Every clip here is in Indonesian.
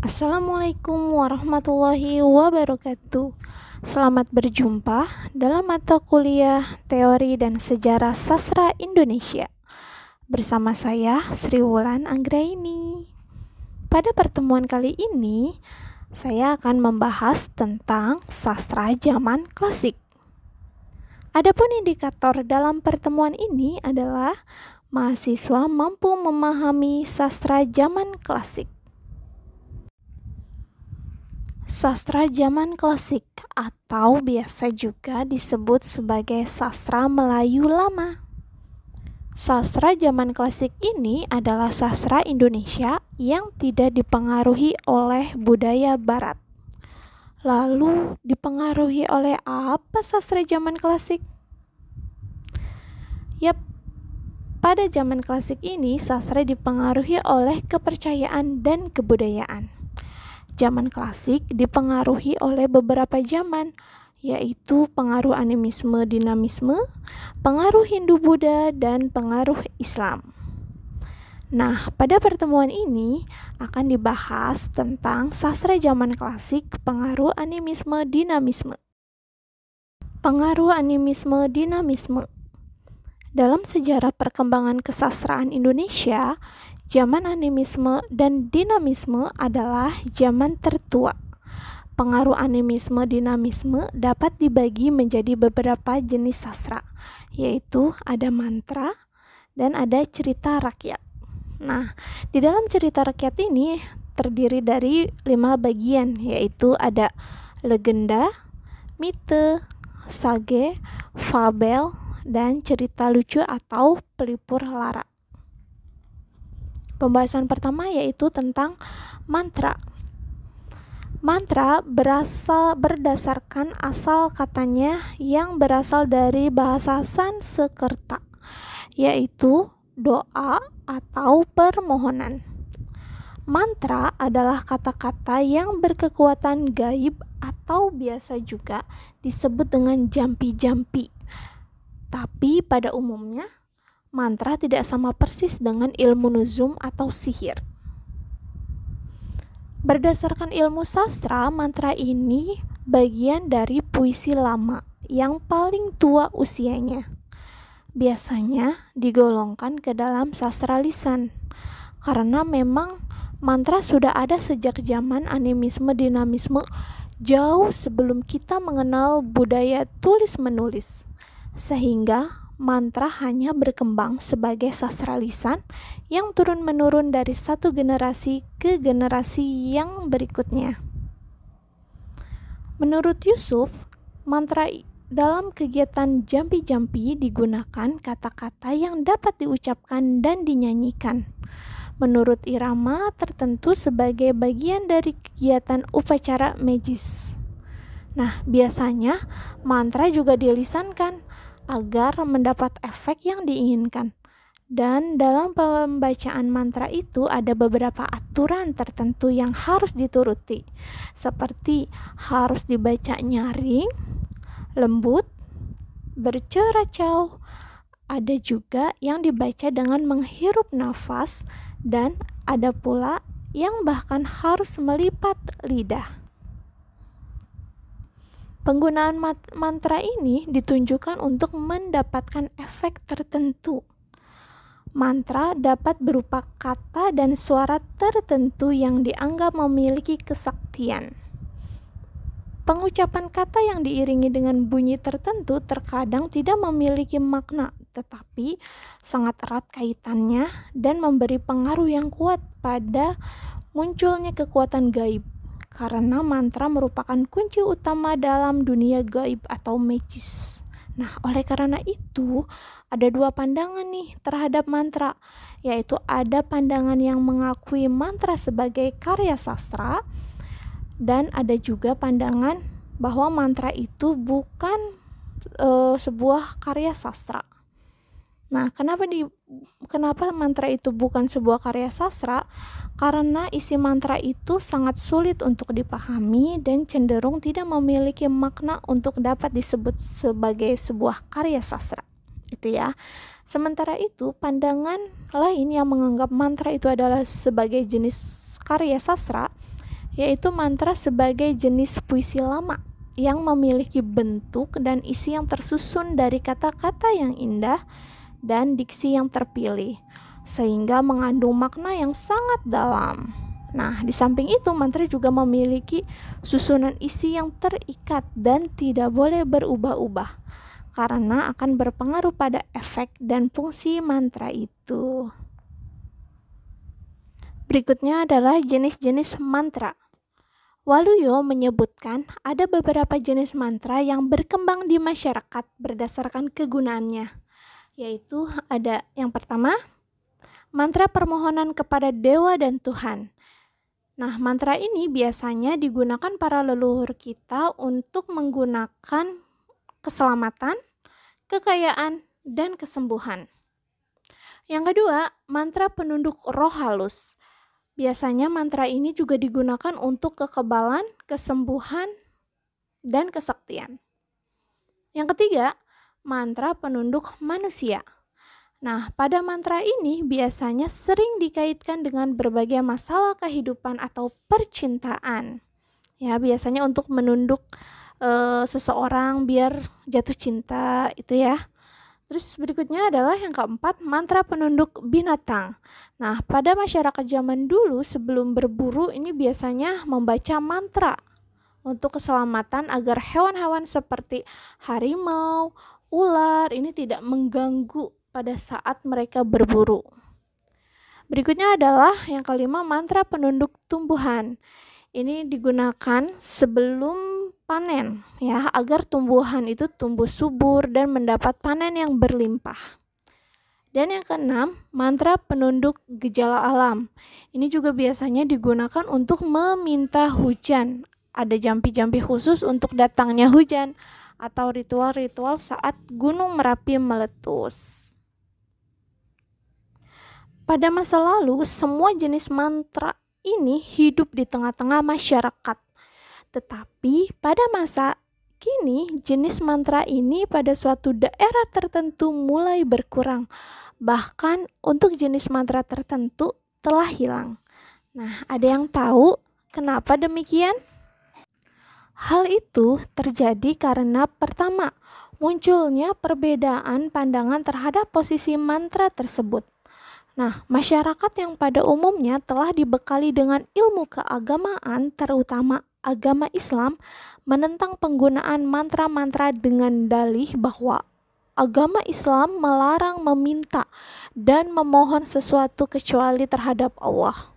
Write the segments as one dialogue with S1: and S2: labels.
S1: Assalamualaikum warahmatullahi wabarakatuh. Selamat berjumpa dalam mata kuliah Teori dan Sejarah Sastra Indonesia. Bersama saya Sri Wulan Anggraini. Pada pertemuan kali ini, saya akan membahas tentang sastra zaman klasik. Adapun indikator dalam pertemuan ini adalah mahasiswa mampu memahami sastra zaman klasik. Sastra zaman klasik atau biasa juga disebut sebagai sastra Melayu lama. Sastra zaman klasik ini adalah sastra Indonesia yang tidak dipengaruhi oleh budaya barat. Lalu dipengaruhi oleh apa sastra zaman klasik? Yap, pada zaman klasik ini sastra dipengaruhi oleh kepercayaan dan kebudayaan. Zaman klasik dipengaruhi oleh beberapa zaman, yaitu pengaruh animisme dinamisme, pengaruh Hindu-Buddha, dan pengaruh Islam. Nah, pada pertemuan ini akan dibahas tentang sastra zaman klasik, pengaruh animisme dinamisme. Pengaruh animisme dinamisme. Dalam sejarah perkembangan kesastraan Indonesia, zaman animisme dan dinamisme adalah zaman tertua. Pengaruh animisme dinamisme dapat dibagi menjadi beberapa jenis sastra, yaitu ada mantra dan ada cerita rakyat. Nah, di dalam cerita rakyat ini terdiri dari 5 bagian, yaitu ada legenda, mite, sage, fabel, dan cerita lucu atau pelipur lara. Pembahasan pertama yaitu tentang mantra. Mantra berdasarkan asal katanya yang berasal dari bahasa Sanskerta, yaitu doa atau permohonan. Mantra adalah kata-kata yang berkekuatan gaib atau biasa juga disebut dengan jampi-jampi. Tapi pada umumnya, mantra tidak sama persis dengan ilmu nuzum atau sihir. Berdasarkan ilmu sastra, mantra ini bagian dari puisi lama yang paling tua usianya. Biasanya digolongkan ke dalam sastra lisan, karena memang mantra sudah ada sejak zaman animisme dinamisme jauh sebelum kita mengenal budaya tulis-menulis. Sehingga mantra hanya berkembang sebagai sastra lisan yang turun-menurun dari satu generasi ke generasi yang berikutnya. Menurut Yusuf, mantra dalam kegiatan jampi-jampi digunakan kata-kata yang dapat diucapkan dan dinyanyikan menurut irama tertentu sebagai bagian dari kegiatan upacara magis. Nah, biasanya mantra juga dilisankan agar mendapat efek yang diinginkan. Dan dalam pembacaan mantra itu ada beberapa aturan tertentu yang harus dituruti, seperti harus dibaca nyaring, lembut, berceracau. Ada juga yang dibaca dengan menghirup nafas, dan ada pula yang bahkan harus melipat lidah. Penggunaan mantra ini ditunjukkan untuk mendapatkan efek tertentu. Mantra dapat berupa kata dan suara tertentu yang dianggap memiliki kesaktian. Pengucapan kata yang diiringi dengan bunyi tertentu terkadang tidak memiliki makna, tetapi sangat erat kaitannya dan memberi pengaruh yang kuat pada munculnya kekuatan gaib. Karena mantra merupakan kunci utama dalam dunia gaib atau magis. Nah, oleh karena itu, ada 2 pandangan nih terhadap mantra, yaitu ada pandangan yang mengakui mantra sebagai karya sastra, dan ada juga pandangan bahwa mantra itu bukan sebuah karya sastra. Nah, kenapa mantra itu bukan sebuah karya sastra? Karena isi mantra itu sangat sulit untuk dipahami dan cenderung tidak memiliki makna untuk dapat disebut sebagai sebuah karya sastra. Itu ya. Sementara itu, pandangan lain yang menganggap mantra itu adalah sebagai jenis karya sastra yaitu mantra sebagai jenis puisi lama yang memiliki bentuk dan isi yang tersusun dari kata-kata yang indah dan diksi yang terpilih, sehingga mengandung makna yang sangat dalam. Nah, di samping itu, mantra juga memiliki susunan isi yang terikat dan tidak boleh berubah-ubah, karena akan berpengaruh pada efek dan fungsi mantra itu. Berikutnya adalah jenis-jenis mantra. Waluyo menyebutkan ada beberapa jenis mantra yang berkembang di masyarakat berdasarkan kegunaannya, yaitu ada yang pertama, mantra permohonan kepada dewa dan Tuhan. Nah, mantra ini biasanya digunakan para leluhur kita untuk menggunakan keselamatan, kekayaan, dan kesembuhan. Yang kedua, mantra penunduk roh halus. Biasanya mantra ini juga digunakan untuk kekebalan, kesembuhan, dan kesaktian. Yang ketiga, mantra penunduk manusia. Nah, pada mantra ini biasanya sering dikaitkan dengan berbagai masalah kehidupan atau percintaan. Ya, biasanya untuk menunduk seseorang biar jatuh cinta itu ya. Terus berikutnya adalah yang keempat, mantra penunduk binatang. Nah, pada masyarakat zaman dulu sebelum berburu ini biasanya membaca mantra untuk keselamatan agar hewan-hewan seperti harimau, ular ini tidak mengganggu pada saat mereka berburu. Berikutnya adalah yang kelima, mantra penunduk tumbuhan. Ini digunakan sebelum panen ya, agar tumbuhan itu tumbuh subur dan mendapat panen yang berlimpah. Dan yang keenam, mantra penunduk gejala alam. Ini juga biasanya digunakan untuk meminta hujan. Ada jampi-jampi khusus untuk datangnya hujan atau ritual-ritual saat Gunung Merapi meletus. Pada masa lalu, semua jenis mantra ini hidup di tengah-tengah masyarakat. Tetapi pada masa kini, jenis mantra ini pada suatu daerah tertentu mulai berkurang. Bahkan untuk jenis mantra tertentu telah hilang. Nah, ada yang tahu kenapa demikian? Hal itu terjadi karena pertama, munculnya perbedaan pandangan terhadap posisi mantra tersebut. Nah, masyarakat yang pada umumnya telah dibekali dengan ilmu keagamaan, terutama agama Islam, menentang penggunaan mantra-mantra dengan dalih bahwa agama Islam melarang meminta dan memohon sesuatu kecuali terhadap Allah.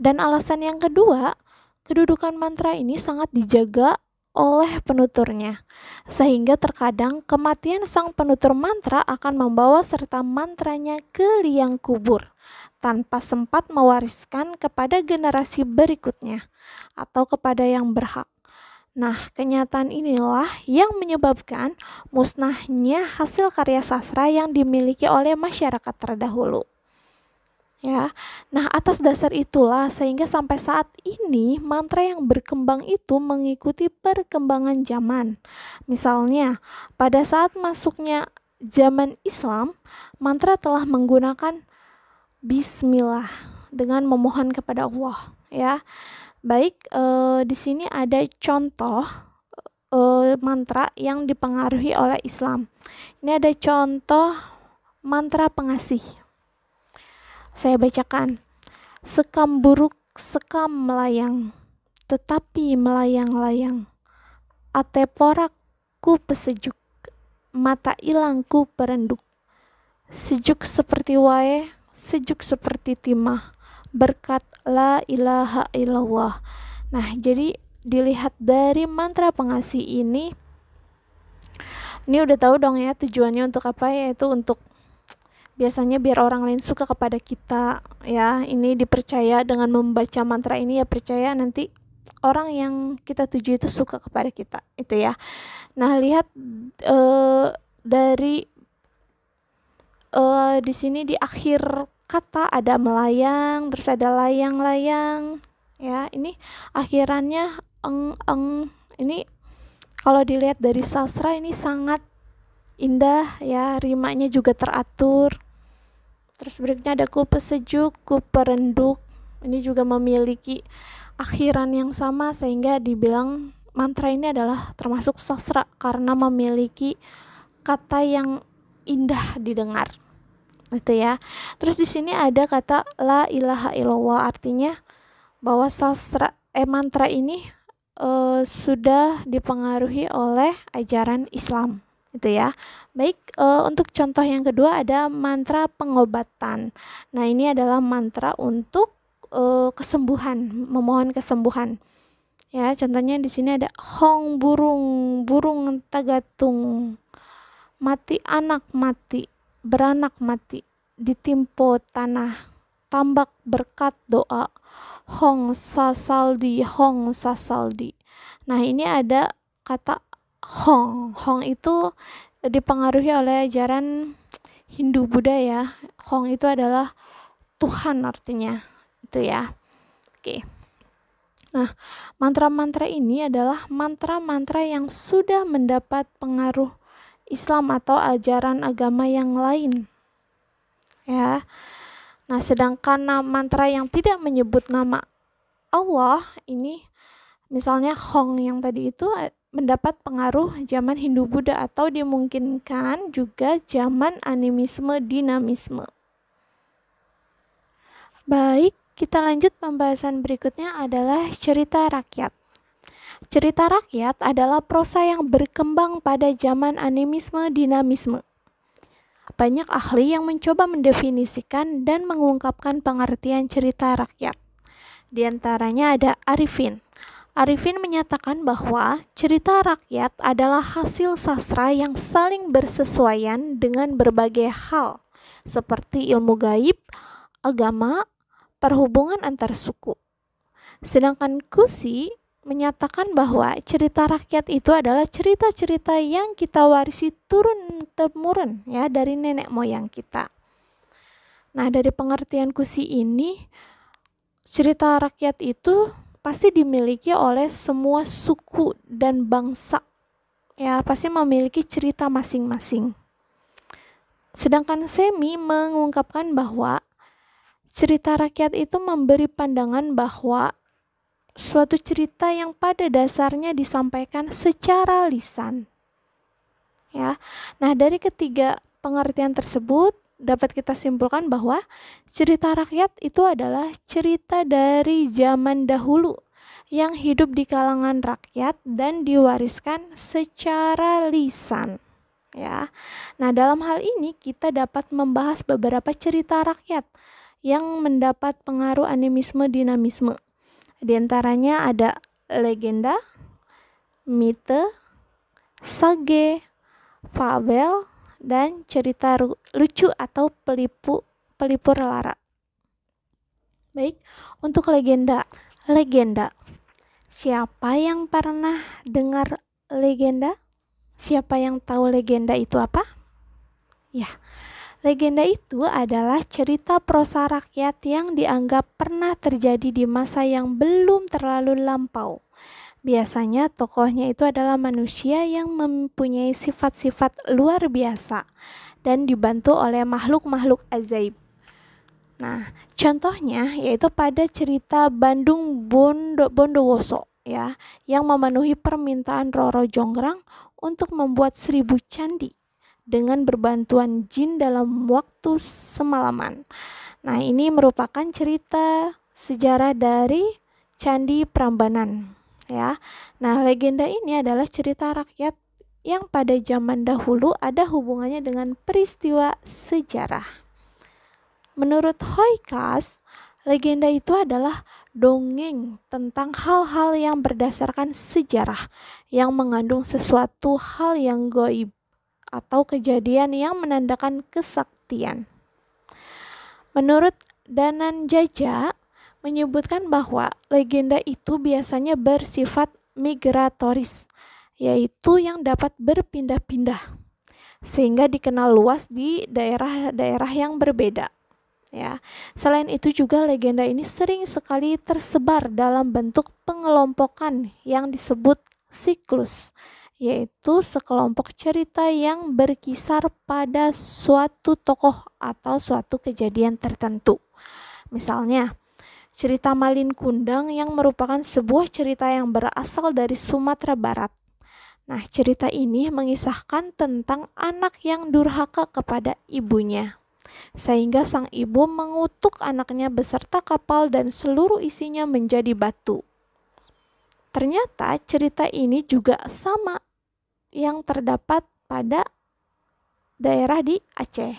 S1: Dan alasan yang kedua, kedudukan mantra ini sangat dijaga oleh penuturnya, sehingga terkadang kematian sang penutur mantra akan membawa serta mantranya ke liang kubur tanpa sempat mewariskan kepada generasi berikutnya atau kepada yang berhak. Nah, kenyataan inilah yang menyebabkan musnahnya hasil karya sastra yang dimiliki oleh masyarakat terdahulu. Ya, nah atas dasar itulah sehingga sampai saat ini mantra yang berkembang itu mengikuti perkembangan zaman. Misalnya, pada saat masuknya zaman Islam, mantra telah menggunakan Bismillah dengan memohon kepada Allah. Ya, baik di sini ada contoh mantra yang dipengaruhi oleh Islam. Ini ada contoh mantra pengasih. Saya bacakan. Sekam buruk, sekam melayang, tetapi melayang-layang. Ate porak ku pesejuk, mata ilang ku perenduk. Sejuk seperti wae, sejuk seperti timah, berkat la ilaha illallah. Nah, jadi dilihat dari mantra pengasih ini udah tahu dong ya tujuannya untuk apa, yaitu untuk biasanya biar orang lain suka kepada kita ya. Ini dipercaya dengan membaca mantra ini ya, percaya nanti orang yang kita tuju itu suka kepada kita itu ya. Nah, lihat dari di sini di akhir kata ada melayang, terus ada layang-layang ya. Ini akhirannya eng. Ini kalau dilihat dari sastra ini sangat indah ya, rimanya juga teratur. Terus berikutnya ada ku pesejuk, ku perenduk. Ini juga memiliki akhiran yang sama sehingga dibilang mantra ini adalah termasuk sastra karena memiliki kata yang indah didengar. Itu ya. Terus di sini ada kata la ilaha illallah, artinya bahwa mantra ini sudah dipengaruhi oleh ajaran Islam. Itu ya. Baik, untuk contoh yang kedua ada mantra pengobatan. Nah, ini adalah mantra untuk kesembuhan, memohon kesembuhan. Ya, contohnya di sini ada hong burung tagatung, mati anak mati, beranak mati, ditimpo tanah, tambak berkat doa, hong sasaldi. Nah, ini ada kata hong. Hong itu dipengaruhi oleh ajaran Hindu Buddha ya. Hong itu adalah Tuhan artinya. Itu ya. Oke. Nah, mantra-mantra ini adalah mantra-mantra yang sudah mendapat pengaruh Islam atau ajaran agama yang lain. Ya. Nah, sedangkan mantra yang tidak menyebut nama Allah ini, misalnya Hong yang tadi itu mendapat pengaruh zaman Hindu Buddha atau dimungkinkan juga zaman animisme dinamisme. Baik, kita lanjut pembahasan berikutnya adalah cerita rakyat. Cerita rakyat adalah prosa yang berkembang pada zaman animisme dinamisme. Banyak ahli yang mencoba mendefinisikan dan mengungkapkan pengertian cerita rakyat. Di antaranya ada Arifin. Arifin menyatakan bahwa cerita rakyat adalah hasil sastra yang saling bersesuaian dengan berbagai hal, seperti ilmu gaib, agama, perhubungan antar suku. Sedangkan Kusi menyatakan bahwa cerita rakyat itu adalah cerita-cerita yang kita warisi turun-temurun ya dari nenek moyang kita. Nah, dari pengertian Kusi ini, cerita rakyat itu pasti dimiliki oleh semua suku dan bangsa. Ya, pasti memiliki cerita masing-masing. Sedangkan Semi mengungkapkan bahwa cerita rakyat itu memberi pandangan bahwa suatu cerita yang pada dasarnya disampaikan secara lisan. Ya. Nah, dari ketiga pengertian tersebut dapat kita simpulkan bahwa cerita rakyat itu adalah cerita dari zaman dahulu yang hidup di kalangan rakyat dan diwariskan secara lisan. Ya. Nah, dalam hal ini kita dapat membahas beberapa cerita rakyat yang mendapat pengaruh animisme dinamisme. Di antaranya ada legenda, mite, sage, fabel, dan cerita lucu atau pelipur lara. Baik, untuk legenda. Siapa yang pernah dengar legenda? Siapa yang tahu legenda itu apa? Ya, legenda itu adalah cerita prosa rakyat yang dianggap pernah terjadi di masa yang belum terlalu lampau. Biasanya tokohnya itu adalah manusia yang mempunyai sifat-sifat luar biasa dan dibantu oleh makhluk-makhluk ajaib. Nah, contohnya yaitu pada cerita Bandung Bondowoso ya, yang memenuhi permintaan Roro Jonggrang untuk membuat 1000 candi dengan berbantuan jin dalam waktu semalaman. Nah, ini merupakan cerita sejarah dari Candi Prambanan ya. Nah, legenda ini adalah cerita rakyat yang pada zaman dahulu ada hubungannya dengan peristiwa sejarah. Menurut Hoykas, legenda itu adalah dongeng tentang hal-hal yang berdasarkan sejarah yang mengandung sesuatu hal yang gaib atau kejadian yang menandakan kesaktian. Menurut Dananjaja menyebutkan bahwa legenda itu biasanya bersifat migratoris, yaitu yang dapat berpindah-pindah sehingga dikenal luas di daerah-daerah yang berbeda. Ya. Selain itu juga legenda ini sering sekali tersebar dalam bentuk pengelompokan yang disebut siklus, yaitu sekelompok cerita yang berkisar pada suatu tokoh atau suatu kejadian tertentu. Misalnya, cerita Malin Kundang yang merupakan sebuah cerita yang berasal dari Sumatera Barat. Nah, cerita ini mengisahkan tentang anak yang durhaka kepada ibunya, sehingga sang ibu mengutuk anaknya beserta kapal dan seluruh isinya menjadi batu. Ternyata cerita ini juga sama yang terdapat pada daerah di Aceh,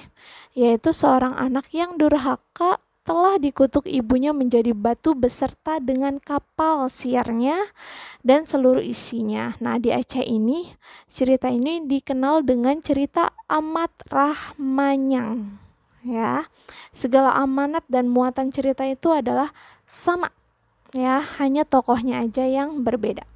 S1: yaitu seorang anak yang durhaka telah dikutuk ibunya menjadi batu beserta dengan kapal siarnya dan seluruh isinya. Nah, di Aceh ini, cerita ini dikenal dengan cerita Amat Rahmanyang. Ya, segala amanat dan muatan cerita itu adalah sama. Ya, hanya tokohnya aja yang berbeda.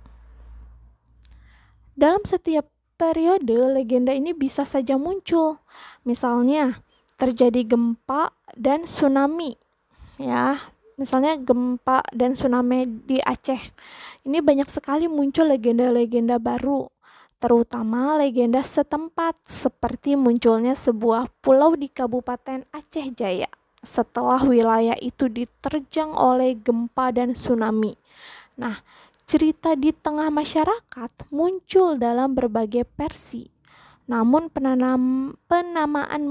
S1: Dalam setiap periode, legenda ini bisa saja muncul. Misalnya, terjadi gempa dan tsunami. Ya, misalnya gempa dan tsunami di Aceh. Ini banyak sekali muncul legenda-legenda baru, terutama legenda setempat seperti munculnya sebuah pulau di Kabupaten Aceh Jaya setelah wilayah itu diterjang oleh gempa dan tsunami. Nah, cerita di tengah masyarakat muncul dalam berbagai versi. Namun penamaan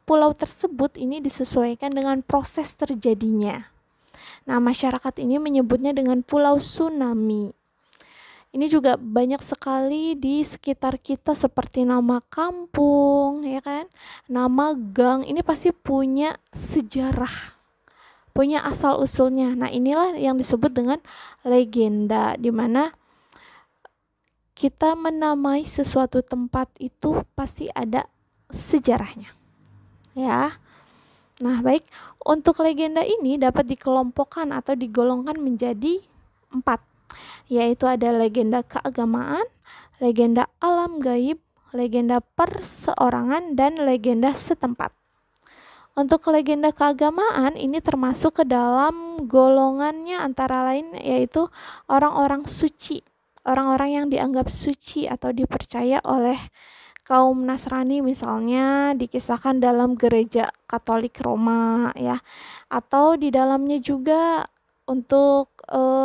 S1: pulau tersebut ini disesuaikan dengan proses terjadinya. Nah, masyarakat ini menyebutnya dengan Pulau Tsunami. Ini juga banyak sekali di sekitar kita seperti nama kampung, ya kan? Nama gang, ini pasti punya sejarah, punya asal-usulnya. Nah, inilah yang disebut dengan legenda, di mana kita menamai sesuatu tempat itu pasti ada sejarahnya. Ya. Nah, baik, untuk legenda ini dapat dikelompokkan atau digolongkan menjadi 4, yaitu ada legenda keagamaan, legenda alam gaib, legenda perseorangan, dan legenda setempat. Untuk legenda keagamaan ini termasuk ke dalam golongannya antara lain yaitu orang-orang suci, orang-orang yang dianggap suci atau dipercaya oleh kaum Nasrani, misalnya dikisahkan dalam gereja Katolik Roma, ya, atau di dalamnya juga untuk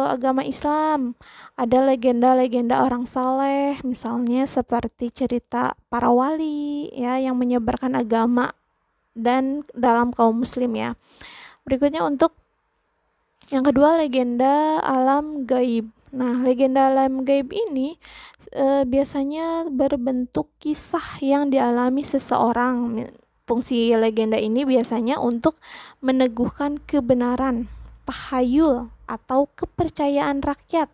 S1: agama Islam ada legenda-legenda orang saleh, misalnya seperti cerita para wali, ya, yang menyebarkan agama dan dalam kaum Muslim, ya. Berikutnya untuk yang kedua, legenda alam gaib. Nah, legenda alam gaib ini biasanya berbentuk kisah yang dialami seseorang. Fungsi legenda ini biasanya untuk meneguhkan kebenaran, tahayul, atau kepercayaan rakyat.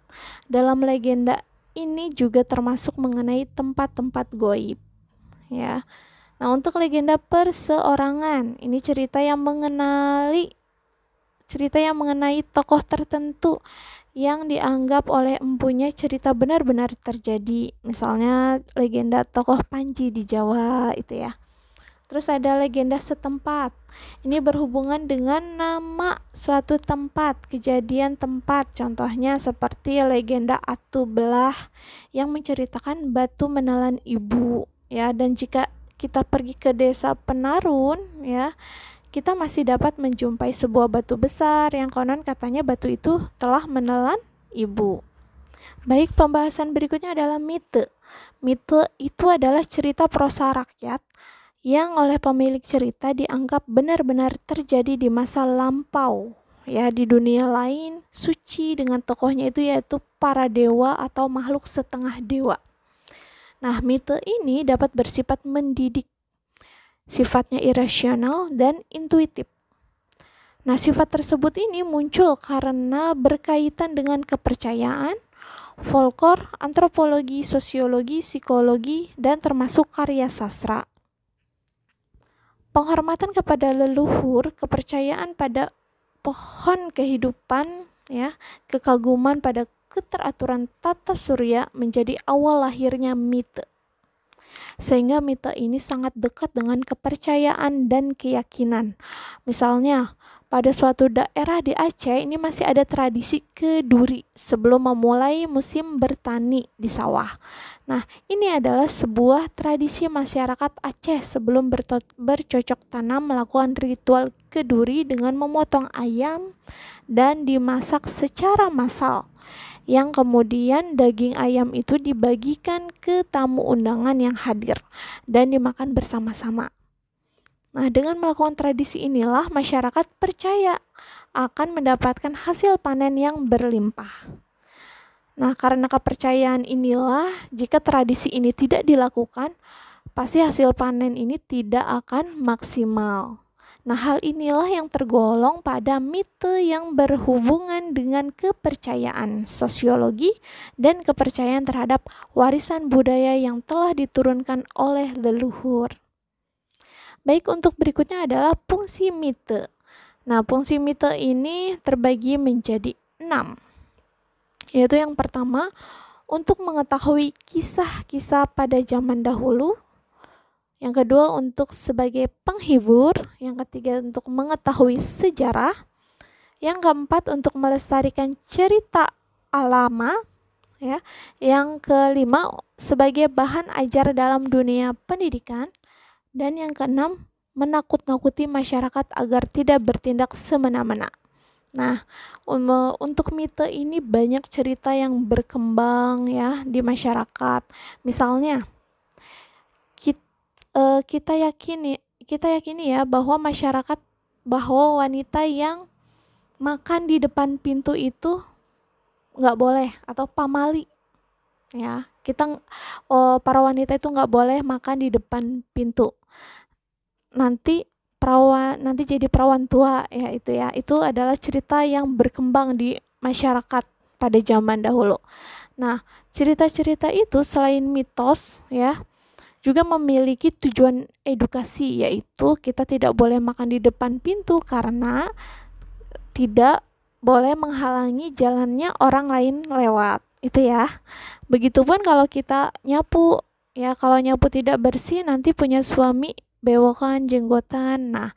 S1: Dalam legenda ini juga termasuk mengenai tempat-tempat gaib. Ya. Nah, untuk legenda perseorangan, ini cerita yang mengenai tokoh tertentu yang dianggap oleh empunya cerita benar-benar terjadi. Misalnya legenda tokoh Panji di Jawa itu, ya. Terus ada legenda setempat. Ini berhubungan dengan nama suatu tempat, kejadian tempat. Contohnya seperti legenda Atu Belah yang menceritakan batu menelan ibu, ya. Dan jika kita pergi ke desa Penarun, ya, kita masih dapat menjumpai sebuah batu besar yang konon katanya batu itu telah menelan ibu. Baik, pembahasan berikutnya adalah mite. Mite itu adalah cerita prosa rakyat yang oleh pemilik cerita dianggap benar-benar terjadi di masa lampau, ya, di dunia lain suci dengan tokohnya itu yaitu para dewa atau makhluk setengah dewa. Nah, mite ini dapat bersifat mendidik, sifatnya irasional dan intuitif. Nah, sifat tersebut ini muncul karena berkaitan dengan kepercayaan, folklor, antropologi, sosiologi, psikologi, dan termasuk karya sastra. Penghormatan kepada leluhur, kepercayaan pada pohon kehidupan, ya, kekaguman pada keteraturan tata surya menjadi awal lahirnya mite. Sehingga mite ini sangat dekat dengan kepercayaan dan keyakinan. Misalnya, pada suatu daerah di Aceh ini masih ada tradisi keduri sebelum memulai musim bertani di sawah. Nah, ini adalah sebuah tradisi masyarakat Aceh sebelum bercocok tanam melakukan ritual keduri dengan memotong ayam dan dimasak secara massal. Yang kemudian daging ayam itu dibagikan ke tamu undangan yang hadir dan dimakan bersama-sama. Nah, dengan melakukan tradisi inilah masyarakat percaya akan mendapatkan hasil panen yang berlimpah. Nah, karena kepercayaan inilah, jika tradisi ini tidak dilakukan, pasti hasil panen ini tidak akan maksimal. Nah, hal inilah yang tergolong pada mite yang berhubungan dengan kepercayaan sosiologi dan kepercayaan terhadap warisan budaya yang telah diturunkan oleh leluhur. Baik, untuk berikutnya adalah fungsi mite. Nah, fungsi mite ini terbagi menjadi 6. Yaitu yang pertama, untuk mengetahui kisah-kisah pada zaman dahulu. Yang kedua, untuk sebagai penghibur. Yang ketiga, untuk mengetahui sejarah. Yang keempat, untuk melestarikan cerita alama. Ya. Yang kelima, sebagai bahan ajar dalam dunia pendidikan. Dan yang keenam, menakut-nakuti masyarakat agar tidak bertindak semena-mena. Nah, untuk mite ini banyak cerita yang berkembang ya di masyarakat. Misalnya, kita yakini ya bahwa wanita yang makan di depan pintu itu nggak boleh, atau pamali ya. Para wanita itu nggak boleh makan di depan pintu. Nanti jadi perawan tua ya. Itu adalah cerita yang berkembang di masyarakat pada zaman dahulu. Nah, cerita-cerita itu selain mitos ya, juga memiliki tujuan edukasi, yaitu kita tidak boleh makan di depan pintu karena tidak boleh menghalangi jalannya orang lain lewat. Itu ya. Begitupun kalau kita nyapu ya, kalau nyapu tidak bersih nanti punya suami bewokan, jenggotan. Nah,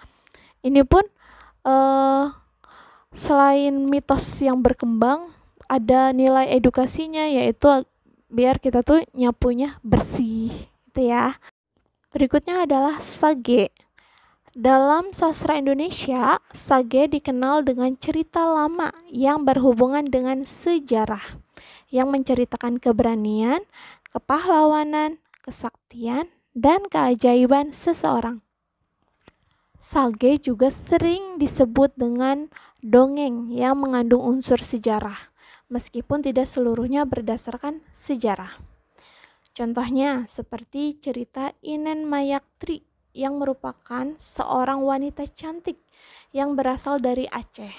S1: ini pun selain mitos yang berkembang, ada nilai edukasinya, yaitu biar kita tuh nyapunya bersih, gitu ya. Berikutnya adalah sage. Dalam sastra Indonesia, sage dikenal dengan cerita lama yang berhubungan dengan sejarah, yang menceritakan keberanian, kepahlawanan, kesaktian, dan keajaiban seseorang. Sage juga sering disebut dengan dongeng yang mengandung unsur sejarah, meskipun tidak seluruhnya berdasarkan sejarah. Contohnya seperti cerita Inen Mayaktri yang merupakan seorang wanita cantik yang berasal dari Aceh.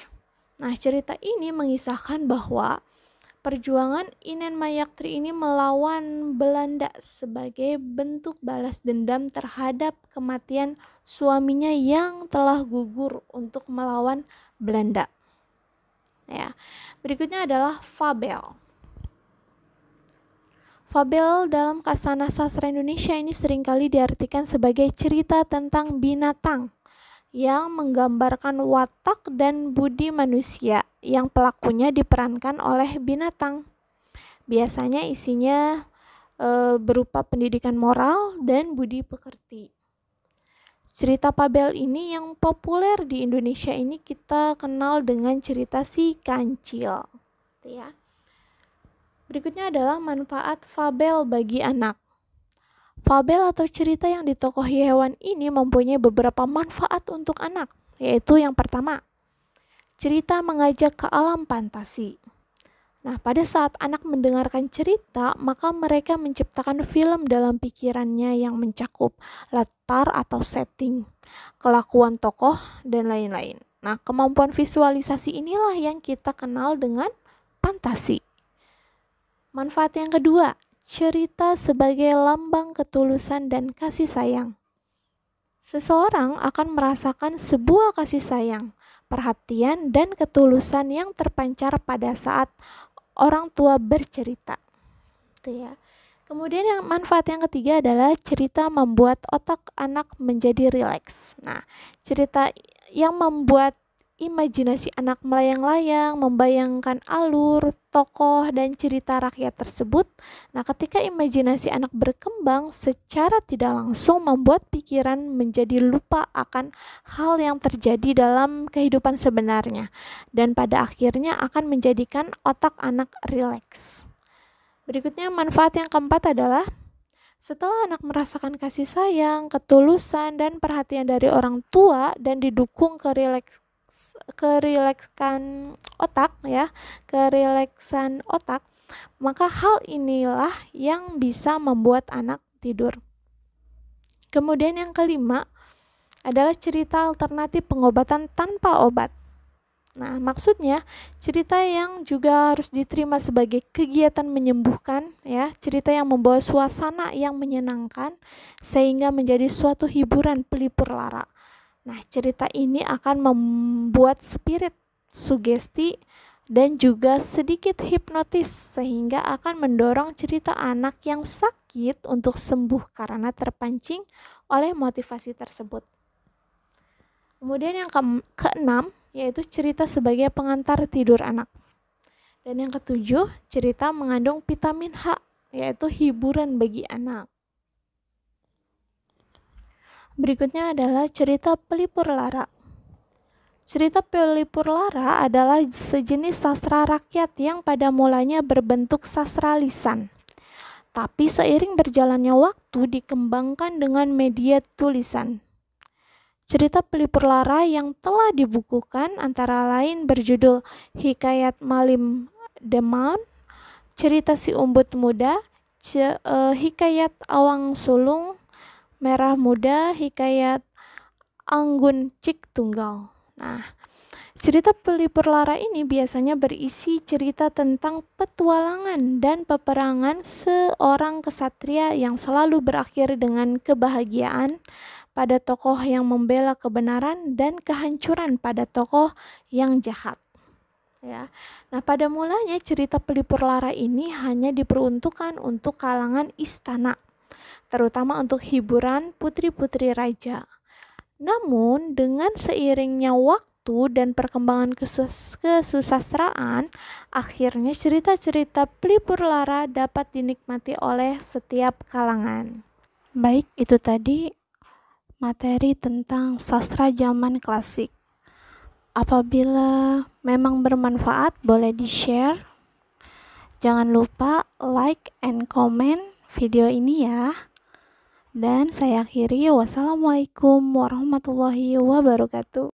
S1: Nah, cerita ini mengisahkan bahwa perjuangan Inen Mayaktri ini melawan Belanda sebagai bentuk balas dendam terhadap kematian suaminya yang telah gugur untuk melawan Belanda. Ya. Berikutnya adalah fabel. Fabel dalam kasanah sastra Indonesia ini seringkali diartikan sebagai cerita tentang binatang yang menggambarkan watak dan budi manusia yang pelakunya diperankan oleh binatang. Biasanya isinya berupa pendidikan moral dan budi pekerti. Cerita fabel ini yang populer di Indonesia ini kita kenal dengan cerita si kancil. Ya. Berikutnya adalah manfaat fabel bagi anak. Fabel atau cerita yang ditokohi hewan ini mempunyai beberapa manfaat untuk anak, yaitu yang pertama, cerita mengajak ke alam fantasi. Nah, pada saat anak mendengarkan cerita, maka mereka menciptakan film dalam pikirannya yang mencakup latar atau setting, kelakuan tokoh, dan lain-lain. Nah, kemampuan visualisasi inilah yang kita kenal dengan fantasi. Manfaat yang kedua, cerita sebagai lambang ketulusan dan kasih sayang. Seseorang akan merasakan sebuah kasih sayang, perhatian, dan ketulusan yang terpancar pada saat orang tua bercerita. Itu ya. Kemudian manfaat yang ketiga adalah cerita membuat otak anak menjadi rileks. Nah, cerita yang membuat imajinasi anak melayang-layang, membayangkan alur, tokoh, dan cerita rakyat tersebut. Nah, ketika imajinasi anak berkembang, secara tidak langsung membuat pikiran menjadi lupa akan hal yang terjadi dalam kehidupan sebenarnya, dan pada akhirnya akan menjadikan otak anak rileks. Berikutnya, manfaat yang keempat adalah setelah anak merasakan kasih sayang, ketulusan, dan perhatian dari orang tua dan didukung kerileksan otak, maka hal inilah yang bisa membuat anak tidur. Kemudian yang kelima adalah cerita alternatif pengobatan tanpa obat. Nah, maksudnya cerita yang juga harus diterima sebagai kegiatan menyembuhkan, ya, cerita yang membawa suasana yang menyenangkan sehingga menjadi suatu hiburan pelipur lara. Nah, cerita ini akan membuat spirit sugesti dan juga sedikit hipnotis sehingga akan mendorong cerita anak yang sakit untuk sembuh karena terpancing oleh motivasi tersebut. Kemudian yang keenam yaitu cerita sebagai pengantar tidur anak. Dan yang ketujuh, cerita mengandung vitamin H, yaitu hiburan bagi anak. Berikutnya adalah cerita pelipur lara. Cerita pelipur lara adalah sejenis sastra rakyat yang pada mulanya berbentuk sastra lisan. Tapi seiring berjalannya waktu dikembangkan dengan media tulisan. Cerita pelipur lara yang telah dibukukan antara lain berjudul Hikayat Malim Demam, Cerita Si Umbut Muda, Hikayat Awang Sulung, Merah Muda, Hikayat Anggun Cik Tunggal. Nah, cerita pelipur lara ini biasanya berisi cerita tentang petualangan dan peperangan seorang kesatria yang selalu berakhir dengan kebahagiaan pada tokoh yang membela kebenaran dan kehancuran pada tokoh yang jahat. Ya. Nah, pada mulanya cerita pelipur lara ini hanya diperuntukkan untuk kalangan istana, terutama untuk hiburan putri-putri raja. Namun, dengan seiringnya waktu dan perkembangan kesusastraan, akhirnya cerita-cerita pelipur lara dapat dinikmati oleh setiap kalangan. Baik, itu tadi materi tentang sastra zaman klasik. Apabila memang bermanfaat, boleh di-share. Jangan lupa like and comment video ini ya. Dan saya akhiri, wassalamualaikum warahmatullahi wabarakatuh.